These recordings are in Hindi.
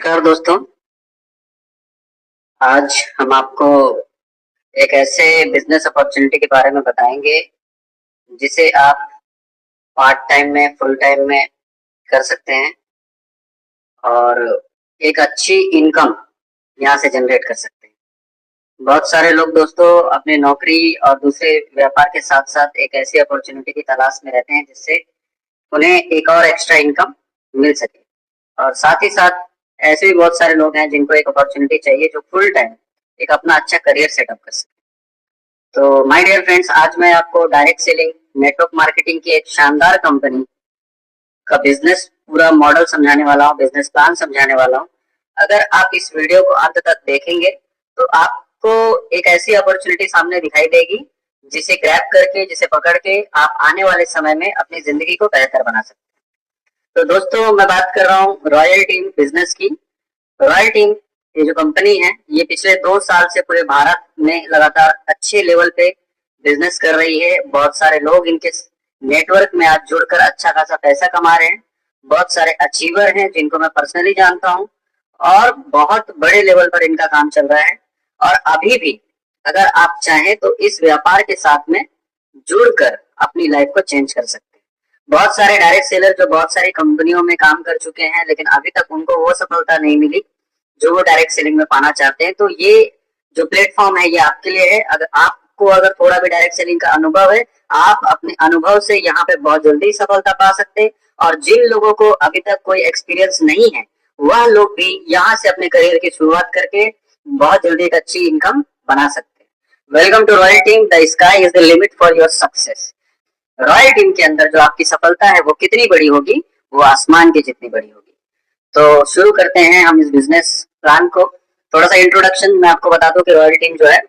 नमस्कार दोस्तों। आज हम आपको एक ऐसे बिजनेस अपॉर्चुनिटी के बारे में बताएंगे जिसे आप पार्ट टाइम में, फुल टाइम में कर सकते हैं और एक अच्छी इनकम यहाँ से जनरेट कर सकते हैं। बहुत सारे लोग दोस्तों अपनी नौकरी और दूसरे व्यापार के साथ साथ एक ऐसी अपॉर्चुनिटी की तलाश में रहते हैं जिससे उन्हें एक और एक्स्ट्रा इनकम मिल सके। और साथ ही साथ ऐसे भी बहुत सारे लोग हैं जिनको एक अपॉर्चुनिटी चाहिए जो फुल टाइम एक अपना अच्छा करियर सेटअप कर सके। तो माय डियर फ्रेंड्स, आज मैं आपको डायरेक्ट सेलिंग, नेटवर्क मार्केटिंग की एक शानदार कंपनी का बिजनेस पूरा मॉडल समझाने वाला हूँ, बिजनेस प्लान समझाने वाला हूँ। अगर आप इस वीडियो को अंत तक देखेंगे तो आपको एक ऐसी अपॉर्चुनिटी सामने दिखाई देगी जिसे ग्रैब करके, जिसे पकड़ के आप आने वाले समय में अपनी जिंदगी को बेहतर बना सकते हैं। तो दोस्तों, मैं बात कर रहा हूँ रॉयल टीम बिजनेस की। रॉयल टीम ये जो कंपनी है, ये पिछले 2 साल से पूरे भारत में लगातार अच्छे लेवल पे बिजनेस कर रही है। बहुत सारे लोग इनके नेटवर्क में आज जुड़कर अच्छा खासा पैसा कमा रहे हैं। बहुत सारे अचीवर हैं जिनको मैं पर्सनली जानता हूँ और बहुत बड़े लेवल पर इनका काम चल रहा है। और अभी भी अगर आप चाहें तो इस व्यापार के साथ में जुड़कर अपनी लाइफ को चेंज कर सकते हैं। बहुत सारे डायरेक्ट सेलर जो बहुत सारी कंपनियों में काम कर चुके हैं लेकिन अभी तक उनको वो सफलता नहीं मिली जो वो डायरेक्ट सेलिंग में पाना चाहते हैं। तो ये जो प्लेटफॉर्म है ये आपके लिए है। अगर थोड़ा भी डायरेक्ट सेलिंग का अनुभव है, आप अपने अनुभव से यहाँ पे बहुत जल्दी सफलता पा सकते हैं। और जिन लोगों को अभी तक कोई एक्सपीरियंस नहीं है, वह लोग भी यहाँ से अपने करियर की शुरुआत करके बहुत जल्दी एक अच्छी इनकम बना सकते हैं। Welcome to Royal Team, the sky is the limit for your success. Royal Team के अंदर जो आपकी सफलता है वो कितनी बड़ी होगी, वो आसमान की जितनी बड़ी होगी। तो शुरू करते हैं हम इस बिजनेस प्लान को। थोड़ा सा इंट्रोडक्शन मैं आपको बता दूं कि रॉयल टीम जो है,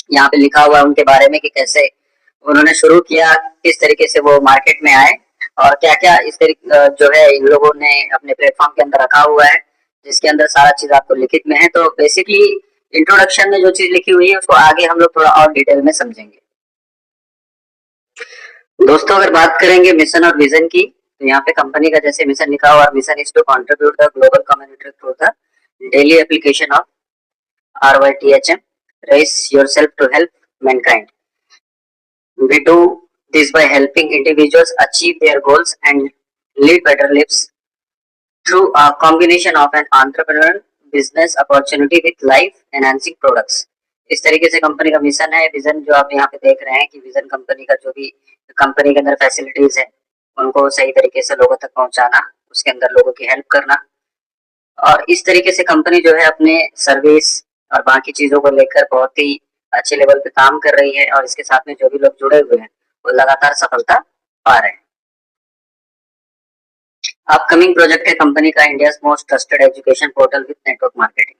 यहाँ पे लिखा हुआ है उनके बारे में कि कैसे उन्होंने शुरू किया, किस तरीके से वो मार्केट में आए और क्या क्या इस तरीके जो है इन लोगों ने अपने प्लेटफॉर्म के अंदर रखा हुआ है, जिसके अंदर सारा चीज आपको लिखित में है। तो बेसिकली इंट्रोडक्शन में जो चीज लिखी हुई है उसको आगे हम लोग थोड़ा और डिटेल में समझेंगे। दोस्तों, अगर बात करेंगे मिशन और विजन की, तो यहाँ पे कंपनी का जैसे मिशन लिखा हुआ, mission is to contribute the global community through the daily application of RYTHM, raise yourself to help mankind. We do this by helping individuals achieve their goals and lead better lives through a combination of an entrepreneurial business opportunity with life enhancing products. इस तरीके से कंपनी का मिशन है। विजन जो आप यहाँ पे देख रहे हैं कि विजन कंपनी का जो भी कंपनी के अंदर फैसिलिटीज है उनको सही तरीके से लोगों तक पहुंचाना, उसके अंदर लोगों की हेल्प करना। और इस तरीके से कंपनी जो है अपने सर्विस और बाकी चीजों को लेकर बहुत ही अच्छे लेवल पे काम कर रही है। और इसके साथ में जो भी लोग जुड़े हुए हैं वो लगातार सफलता पा रहे हैं। अपकमिंग प्रोजेक्ट है कंपनी का India most trusted education portal with network marketing.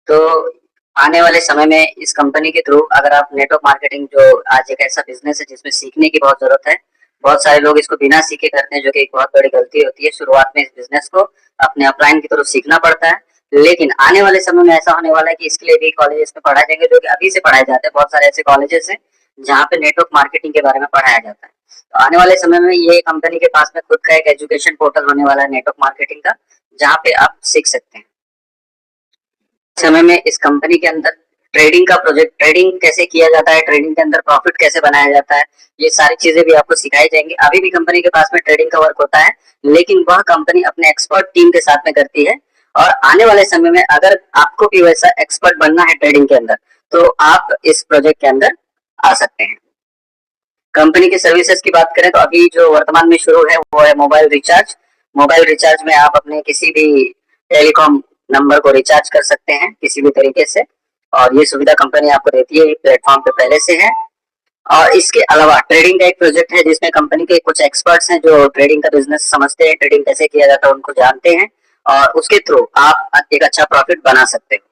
तो आने वाले समय में इस कंपनी के थ्रू अगर आप नेटवर्क मार्केटिंग, जो आज एक ऐसा बिजनेस है जिसमें सीखने की बहुत जरूरत है, बहुत सारे लोग इसको बिना सीखे करते हैं जो कि एक बहुत बड़ी गलती होती है। शुरुआत में इस बिजनेस को अपने अपलाइन की तरफ सीखना पड़ता है, लेकिन आने वाले समय में ऐसा होने वाला है कि इसके लिए भी कॉलेजेस में पढ़ाए जाएंगे, जो कि अभी से पढ़ाए जाते हैं। बहुत सारे ऐसे कॉलेजेस हैं जहाँ पे नेटवर्क मार्केटिंग के बारे में पढ़ाया जाता है। तो आने वाले समय में ये कंपनी के पास में खुद का एक एजुकेशन पोर्टल होने वाला है नेटवर्क मार्केटिंग का, जहाँ पे आप सीख सकते हैं। समय में इस कंपनी के अंदर ट्रेडिंग का प्रोजेक्ट, ट्रेडिंग कैसे किया जाता है, ट्रेडिंग के अंदर प्रॉफिट कैसे बनाया जाता है, ये सारी चीजें भी आपको सिखाई जाएंगी। अभी भी कंपनी के पास में ट्रेडिंग का वर्क होता है, लेकिन वह कंपनी अपने एक्सपर्ट टीम के साथ में करती है। और आने वाले समय में अगर आपको भी वैसा एक्सपर्ट बनना है ट्रेडिंग के अंदर, तो आप इस प्रोजेक्ट के अंदर आ सकते हैं। कंपनी की सर्विसेज की बात करें तो अभी जो वर्तमान में शुरू है वो है मोबाइल रिचार्ज। मोबाइल रिचार्ज में आप अपने किसी भी टेलीकॉम नंबर को रिचार्ज कर सकते हैं किसी भी तरीके से, और ये सुविधा कंपनी आपको देती है, प्लेटफॉर्म पे पहले से है। और इसके अलावा ट्रेडिंग का एक प्रोजेक्ट है जिसमें कंपनी के कुछ एक्सपर्ट्स हैं जो ट्रेडिंग का बिजनेस समझते हैं, ट्रेडिंग कैसे किया जाता है उनको जानते हैं, और उसके थ्रू आप एक अच्छा प्रॉफिट बना सकते हो।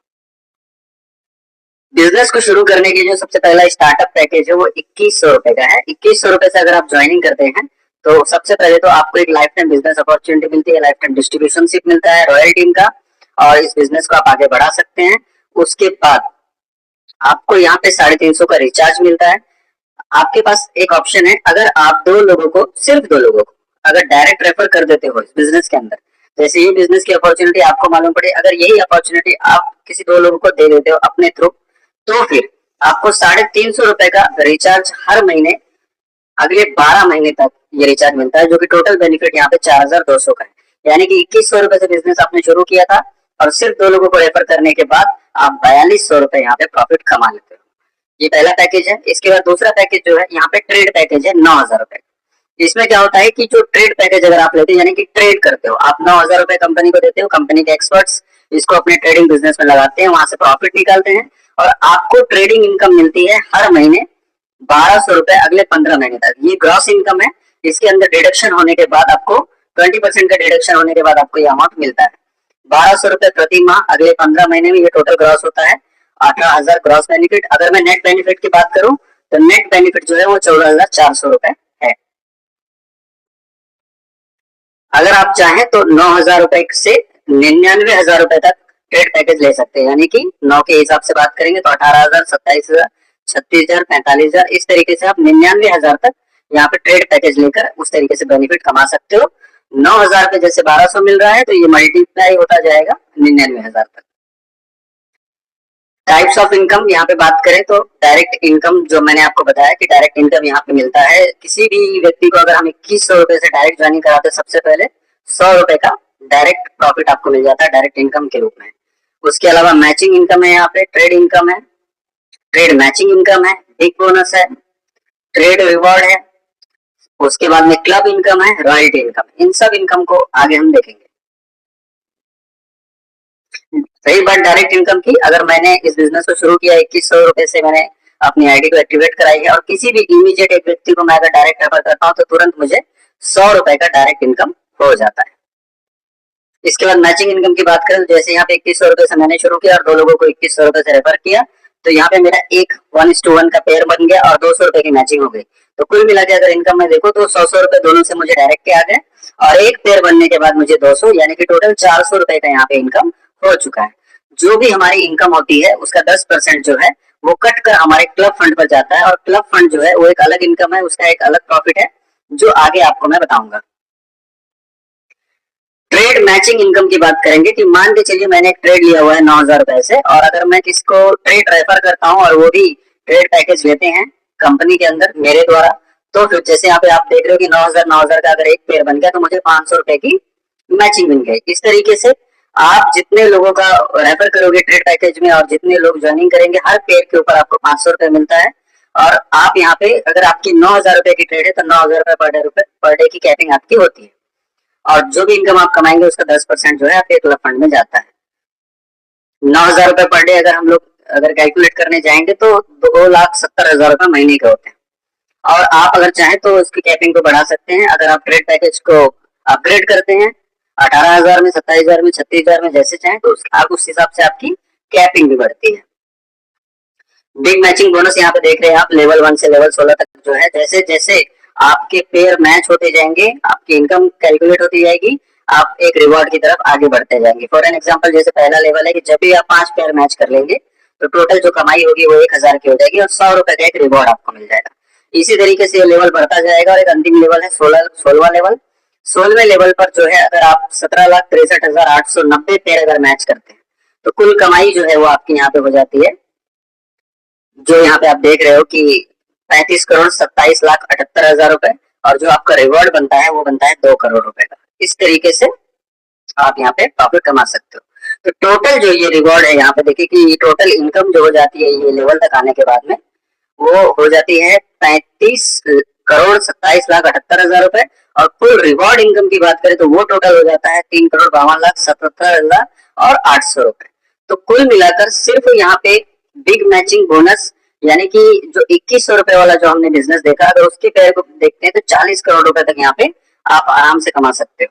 बिजनेस को शुरू करने के जो सबसे पहला स्टार्टअप पैकेज है वो 2100 रुपए का है। 2100 रुपए से अगर आप ज्वाइनिंग करते हैं तो सबसे पहले तो आपको एक लाइफ टाइम बिजनेस अपॉर्चुनिटी मिलती है, लाइफ टाइम डिस्ट्रीब्यूशनशिप मिलता है रॉयल टीम का, और इस बिजनेस को आप आगे बढ़ा सकते हैं। उसके बाद आपको यहाँ पे 350 का रिचार्ज मिलता है। आपके पास एक ऑप्शन है, अगर आप 2 लोगों को, सिर्फ 2 लोगों को अगर डायरेक्ट रेफर कर देते हो इस बिजनेस के अंदर, जैसे ये बिजनेस की अपॉर्चुनिटी आपको मालूम पड़े, अगर यही अपॉर्चुनिटी आप किसी दो लोगों को दे देते हो अपने थ्रू, तो फिर आपको 350 रुपए का रिचार्ज हर महीने अगले 12 महीने तक ये रिचार्ज मिलता है, जो कि टोटल बेनिफिट यहाँ पे 4200 का है। यानी कि 2100 रुपए से बिजनेस आपने शुरू किया था और सिर्फ दो लोगों को रेफर करने के बाद आप 4200 रुपए यहाँ पे प्रॉफिट कमा लेते हो। ये पहला पैकेज है। इसके बाद दूसरा पैकेज जो है यहाँ पे ट्रेड पैकेज है 9000 रुपए। इसमें क्या होता है कि जो ट्रेड पैकेज अगर आप लेते हो, यानी कि ट्रेड करते हो, आप 9000 रुपए कंपनी को देते हो, कंपनी के एक्सपर्ट्स इसको अपने ट्रेडिंग बिजनेस में लगाते हैं, वहां से प्रॉफिट निकालते हैं और आपको ट्रेडिंग इनकम मिलती है हर महीने 1200 रुपए अगले 15 महीने तक। ये ग्रॉस इनकम है। इसके अंदर डिडक्शन होने के बाद आपको 20% का डिडक्शन होने के बाद आपको ये अमाउंट मिलता है 1200 रुपए प्रति माह अगले 15 महीने में। ये टोटल ग्रॉस होता है 18,000 ग्रॉस बेनिफिट। अगर मैं नेट बेनिफिट की बात करूं तो नेट बेनिफिट जो है वो 14,400 रुपए है। अगर आप चाहें तो 9,000 रुपए से 99,000 रुपए तक ट्रेड पैकेज ले सकते हैं, यानी कि 9 के हिसाब से बात करेंगे तो 18,000, 27,000, 36,000, 45,000, इस तरीके से आप 99,000 तक यहाँ पे ट्रेड पैकेज लेकर उस तरीके से बेनिफिट कमा सकते हो। 9,000 पे जैसे 1200 मिल रहा है तो ये मल्टीप्लाई होता जाएगा 99,000 तक। टाइप्स ऑफ इनकम यहाँ पे बात करें तो डायरेक्ट इनकम, जो मैंने आपको बताया कि डायरेक्ट इनकम यहाँ पे मिलता है किसी भी व्यक्ति को। अगर हम 2100 रुपए से डायरेक्ट ज्वाइनिंग कराते सबसे पहले 100 रुपए का डायरेक्ट प्रॉफिट आपको मिल जाता है डायरेक्ट इनकम के रूप में। उसके अलावा मैचिंग इनकम है, यहाँ पे ट्रेड इनकम है, ट्रेड मैचिंग इनकम है, बिग बोनस है, ट्रेड रिवॉर्ड है, उसके बाद में क्लब इनकम है, रॉयल्टी इनकम। इन सब इनकम को आगे हम देखेंगे। रही बात डायरेक्ट इनकम की, अगर मैंने इस बिजनेस को शुरू किया 2100 रुपए से, मैंने अपनी आईडी को एक्टिवेट कराई है और किसी भी इमीडिएट एक व्यक्ति को मैं अगर डायरेक्ट रेफर करता हूँ तो तुरंत मुझे 100 रुपए का डायरेक्ट इनकम हो जाता है। इसके बाद मैचिंग इनकम की बात करें तो जैसे यहाँ पे 2100 रुपए से मैंने शुरू किया और दो लोगों को 2100 रुपए से रेफर किया, तो यहाँ पे मेरा एक 1:1 का पेयर बन गया और 200 रुपए की मैचिंग हो गई। तो कुल मिला के अगर इनकम में देखो तो 100 रुपए दोनों से मुझे डायरेक्ट के आ गए और एक पेयर बनने के बाद मुझे 200, यानी कि टोटल 400 रुपए का यहाँ पे इनकम हो चुका है। जो भी हमारी इनकम होती है उसका 10% जो है वो कट कर हमारे क्लब फंड पर जाता है और क्लब फंड जो है वो एक अलग इनकम है, उसका एक अलग प्रॉफिट है जो आगे आपको मैं बताऊंगा। ट्रेड मैचिंग इनकम की बात करेंगे कि मान के चलिए मैंने एक ट्रेड लिया हुआ है 9,000 रुपए से और अगर मैं किसको ट्रेड रेफर करता हूँ और वो भी ट्रेड पैकेज लेते हैं कंपनी के अंदर मेरे द्वारा, तो फिर जैसे यहाँ पे आप देख रहे हो कि 9,000 का अगर एक पेयर बन गया तो मुझे 500 रुपए की मैचिंग मिल गई। इस तरीके से आप जितने लोगों का रेफर करोगे ट्रेड पैकेज में और जितने लोग ज्वाइनिंग करेंगे हर पेयर के ऊपर आपको 500 रुपए मिलता है। और आप यहाँ पे अगर आपकी 9,000 रुपए की ट्रेड है तो 9,000 रुपए पर डे की कैपिंग आपकी होती है और जो भी इनकम आप कमाएंगे उसका 10% जो है आपके क्लब फंड में जाता है। 9,000 रुपए पर डे अगर हम लोग अगर कैलकुलेट करने जाएंगे तो 2,70,000 रुपए महीने के होते हैं। और आप अगर चाहें तो उसकी कैपिंग को बढ़ा सकते हैं। अगर आप ट्रेड पैकेज को अपग्रेड करते हैं 18,000 में, 27,000 में, 36,000 में, जैसे चाहें तो आप उस हिसाब से आपकी कैपिंग भी बढ़ती है। बिग मैचिंग बोनस यहाँ पे देख रहे हैं आप, लेवल 1 से लेवल 16 तक जो है, जैसे जैसे आपके पेयर मैच होते जाएंगे आपकी इनकम कैलकुलेट होती जाएगी, आप एक रिवॉर्ड की तरफ आगे बढ़ते जाएंगे। फॉर एन एग्जांपल जैसे पहला लेवल है कि जब भी आप 5 पेयर मैच कर लेंगे तो टोटल जो कमाई होगी वो 1,000 की हो जाएगी और 100 रुपए का एक रिवॉर्ड आपको मिल जाएगा। इसी तरीके से ये लेवल बढ़ता जाएगा और एक अंतिम लेवल है 16वां लेवल। 16वें लेवल पर जो है अगर आप 17,63,890 पेयर अगर मैच करते हैं तो कुल कमाई जो है वो आपकी यहाँ पे हो जाती है, जो यहाँ पे आप देख रहे हो कि 35,27,78,000 रुपए और जो आपका रिवॉर्ड बनता है वो बनता है 2 करोड़ रुपए का। इस तरीके से आप यहाँ पे प्रॉफिट कमा सकते हो। तो टोटल जो ये रिवॉर्ड है यहाँ पे देखिए कि टोटल इनकम जो हो जाती है ये लेवल तक आने के बाद में वो हो जाती है 35,27,78,000 रुपए और कुल रिवॉर्ड इनकम की बात करें तो वो टोटल हो जाता है 3,52,77,000 और 800 रुपए। तो कुल मिलाकर सिर्फ यहाँ पे बिग मैचिंग बोनस यानी कि जो 2100 रुपए वाला जो हमने बिजनेस देखा, अगर उसके पेयर को देखते हैं तो 40 करोड़ रुपए तक यहाँ पे आप आराम से कमा सकते हो।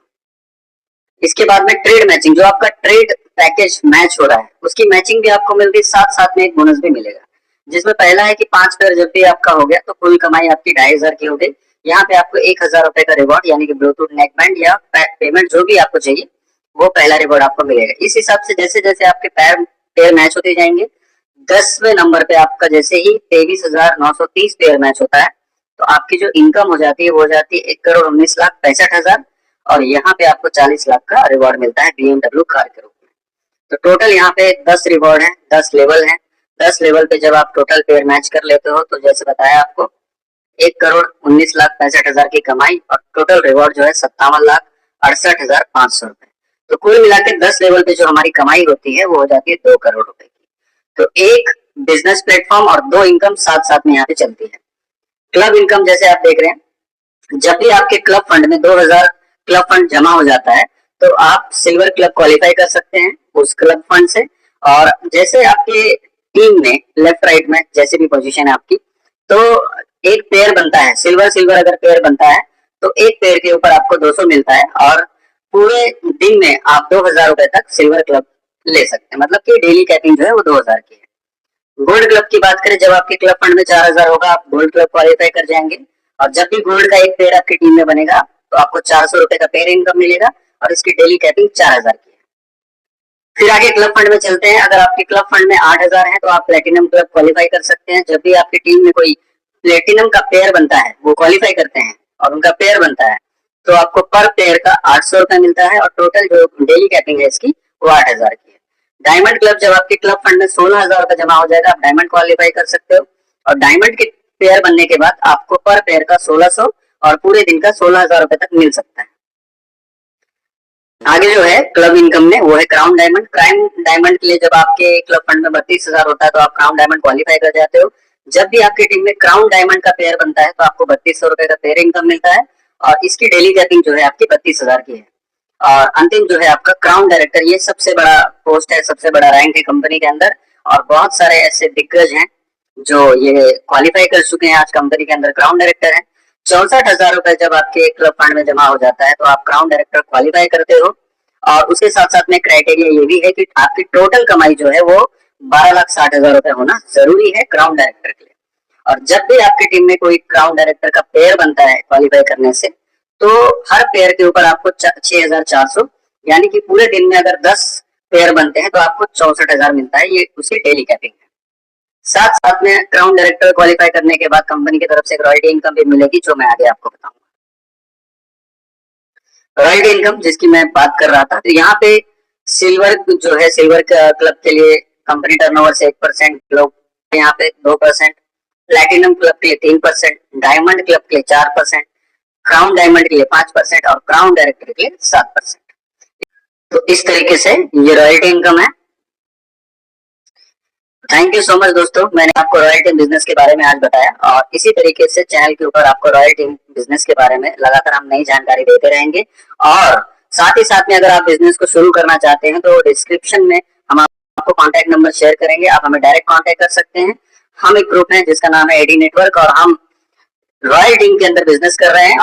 इसके बाद में ट्रेड मैचिंग, जो आपका ट्रेड पैकेज मैच हो रहा है उसकी मैचिंग भी आपको मिल रही है, साथ साथ में एक बोनस भी मिलेगा, जिसमें पहला है कि 5 पेयर जब भी आपका हो गया तो कुल कमाई आपकी 2,500 की हो गई। यहाँ पे आपको 1,000 रुपए का रिवॉर्ड यानी कि ब्लूटूथ नेक बैंड या पेमेंट जो भी आपको चाहिए वो पहला रिवॉर्ड आपको मिलेगा। इस हिसाब से जैसे जैसे आपके पेयर मैच होते जाएंगे 10वें नंबर पे आपका जैसे ही 23,930 पेयर मैच होता है तो आपकी जो इनकम हो जाती है वो हो जाती है 1,19,65,000 और यहाँ पे आपको 40 लाख का रिवॉर्ड मिलता है BMW कार के रूप में। तो टोटल यहाँ पे 10 रिवॉर्ड है, 10 लेवल है। 10 लेवल पे जब आप टोटल पेयर मैच कर लेते हो तो जैसे बताया आपको 1,19,65,000 की कमाई और टोटल रिवॉर्ड जो है 57,68,500 रुपए। तो कुल मिला के 10 लेवल पे जो हमारी कमाई होती है वो हो जाती है 2 करोड़ रुपए की। तो एक बिजनेस प्लेटफॉर्म और 2 इनकम साथ साथ में यहाँ पे चलती है। क्लब इनकम जैसे आप देख रहे हैं, जब भी आपके क्लब फंड में 2000 क्लब फंड जमा हो जाता है तो आप सिल्वर क्लब क्वालिफाई कर सकते हैं उस क्लब फंड से। और जैसे आपके टीम में लेफ्ट राइट में जैसे भी पोजीशन है आपकी, तो एक पेयर बनता है, सिल्वर सिल्वर अगर पेयर बनता है तो एक पेयर के ऊपर आपको 200 मिलता है और पूरे दिन में आप 2000 रुपए तक सिल्वर क्लब ले सकते हैं। मतलब कि डेली कैपिंग जो है वो 2000 की है। गोल्ड क्लब की बात करें, जब आपके क्लब फंड में 4000 होगा आप गोल्ड क्लब क्वालिफाई कर जाएंगे और जब भी गोल्ड का एक पेयर आपकी टीम में बनेगा तो आपको 400 रुपए का पेयर इनकम मिलेगा और इसकी डेली कैपिंग 4000 की है। फिर आगे क्लब फंड में चलते हैं। अगर आपके क्लब फंड में 8000 है तो आप प्लेटिनम क्लब क्वालिफाई कर सकते हैं। जब भी आपकी टीम में कोई प्लेटिनम का पेयर बनता है, वो क्वालिफाई करते हैं और उनका पेयर बनता है, तो आपको पर पेयर का 800 रुपए मिलता है और टोटल जो डेली कैपिंग है इसकी वो 8000 की है। डायमंड क्लब, जब आपके क्लब फंड में 16,000 रुपए जमा हो जाएगा आप डायमंड क्वालिफाई कर सकते हो और डायमंड के पेयर बनने के बाद आपको पर पेयर का 1600 और पूरे दिन का 16,000 रुपए तक मिल सकता है। आगे जो है क्लब इनकम में वो है क्राउन डायमंड। क्राउन डायमंड के लिए जब आपके क्लब फंड में 32,000 होता है तो आप क्राउन डायमंड क्वालिफाई कर जाते हो। जब भी आपकी टीम में क्राउन डायमंड का पेयर बनता है तो आपको 3200 रुपए का पेयर इनकम मिलता है और इसकी डेली कैपिंग जो है आपकी 32,000 की है। और अंतिम जो है आपका क्राउन डायरेक्टर, ये सबसे बड़ा पोस्ट है, सबसे बड़ा रैंक है कंपनी के अंदर और बहुत सारे ऐसे दिग्गज हैं जो ये क्वालिफाई कर चुके हैं आज कंपनी के अंदर क्राउन डायरेक्टर है। 64,000 रुपए जब आपके क्लब फंड में जमा हो जाता है तो आप क्राउन डायरेक्टर क्वालिफाई करते हो और उसके साथ साथ में क्राइटेरिया ये भी है कि आपकी टोटल कमाई जो है वो 12,60,000 रुपए होना जरूरी है क्राउन डायरेक्टर के लिए। और जब भी आपकी टीम में कोई क्राउन डायरेक्टर का पेयर बनता है क्वालिफाई करने से, तो हर पेयर के ऊपर आपको 6,400 यानी कि पूरे दिन में अगर 10 पेयर बनते हैं तो आपको 64,000 मिलता है। ये उसकी डेली कैपिंग है। साथ साथ में क्राउन डायरेक्टर क्वालिफाई करने के बाद कंपनी की तरफ से रॉयल्टी इनकम भी मिलेगी जो मैं आगे आपको बताऊंगा। रॉयल्टी इनकम जिसकी मैं बात कर रहा था, तो यहाँ पे सिल्वर जो है, सिल्वर क्लब के लिए कंपनी टर्नओवर से 1%, लोग यहाँ पे 2%, प्लैटिनम क्लब के लिए 3%, डायमंड क्लब के लिए 4%, क्राउन डायमंड के लिए 5% और क्राउन डायरेक्टर के लिए 7%। तो इस तरीके से ये रॉयल्टी इनकम है। थैंक यू सो मच दोस्तों, मैंने आपको रॉयल्टी बिजनेस के बारे में आज बताया और इसी तरीके से चैनल के ऊपर आपको रॉयल्टी बिजनेस के बारे में लगातार हम नई जानकारी देते रहेंगे। और साथ ही साथ में अगर आप बिजनेस को शुरू करना चाहते हैं तो डिस्क्रिप्शन में हम आपको कॉन्टैक्ट नंबर शेयर करेंगे, आप हमें डायरेक्ट कॉन्टैक्ट कर सकते हैं। हम एक ग्रुप है जिसका नाम है एडी नेटवर्क और हम रॉयल्टी के अंदर बिजनेस कर रहे हैं।